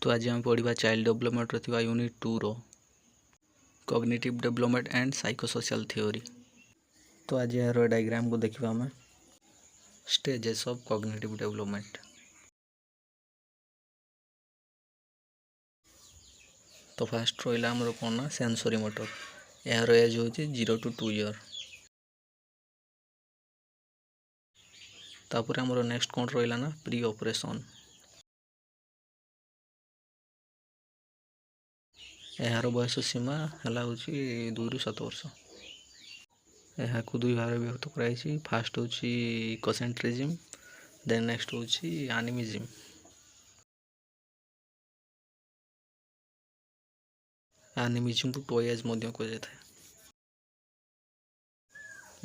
तो आज आम पढ़ा चाइल्ड डेभलपमेंट थी यूनिट 2 रो cognitive development and psychosocial theory. तो आज यार डायग्राम को देखा आम स्टेजेस ऑफ कॉग्निटिव डेभलपमेंट। तो फास्ट रहा आमर कौन ना सेंसरी मोटर, यार एज हूँ 0 to 2 year। तापर आमर नेक्स्ट कौन रहा ना प्री ऑपरेशन, यार बयस सीमा है 2 ରୁ 7 वर्ष। यहाँ को दुई भाग विभक्त कराई, फास्ट हूँ इकोसेंट्रिज्म, देन नेक्स्ट हूँ एनिमिज्म। एनिमिज्म को टॉयज कहुए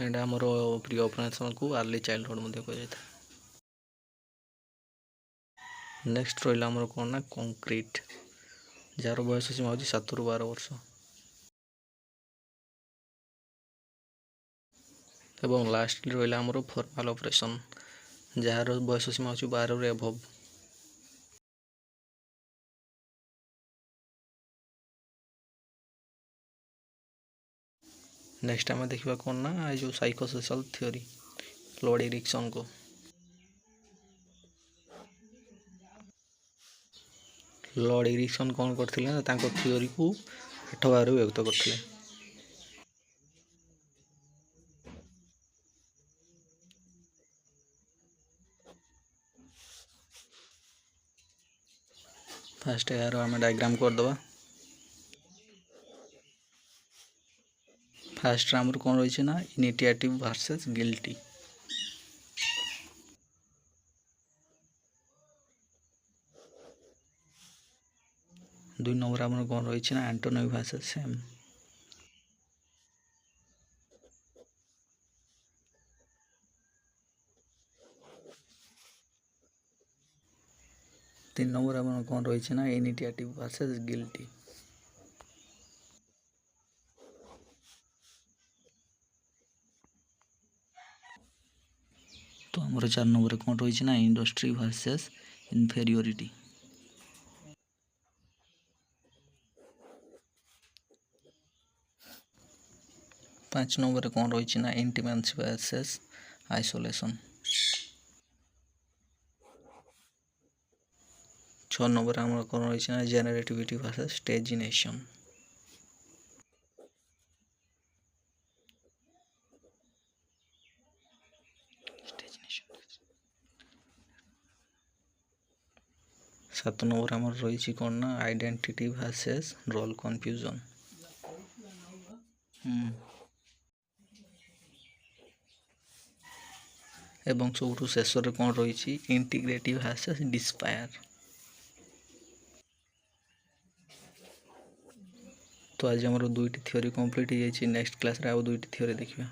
एंड आमर प्री ऑपरेशन को अर्ली चाइल्डहुड कहुए। नेक्स्ट रहा आमर कौन ना कंक्रीट, जार बयस सीमा हूँ 7 ରୁ 12 वर्ष। एवं लास्ट रहा आमर फॉर्मल ऑपरेशन, जार बयस सीमा हूँ 12 ରୁ एभव। नेक्स्ट आम देखा कौन ना जो साइकोसोशल थ्योरी लॉर्ड एरिक्सन को। लॉर्ड एरिक्सन कौन करते ना थ्योरी को 8 भाग विभक्त करते। फास्ट यार आम डायग्राम करदे। फास्ट आमर कौन रही ना इनिशिएटिव वर्सेस गिल्टी। दुई नंबर आमर कौन रही ना एंटोनी वर्सेस सैम। तीन नंबर आमर कौन रही ना इनिशिएटिव वर्सेस गिल्टी। तो आमर 4 नंबर कौन रही ना इंडस्ट्री वर्सेस इनफेरियोरिटी। पाँच नंबर कौन रही ना इंटीमेसी वर्सेस आइसोलेशन। 6 नंबर आमर कौन रही ना जेनेरेटिविटी वर्सेस स्टेजिनेशन। 7 नंबर आमर रही कौन ना आइडेंटिटी वर्सेस रोल कन्फ्यूजन। एवं सब शेष कौन रही इंटीग्रेटिव वर्सेस डिस्पायर। तो आज आमर 2टी थ्योरी कंप्लीट हो जाए। नेक्स्ट क्लास रे आउ 2टी थ्योरी देखिए।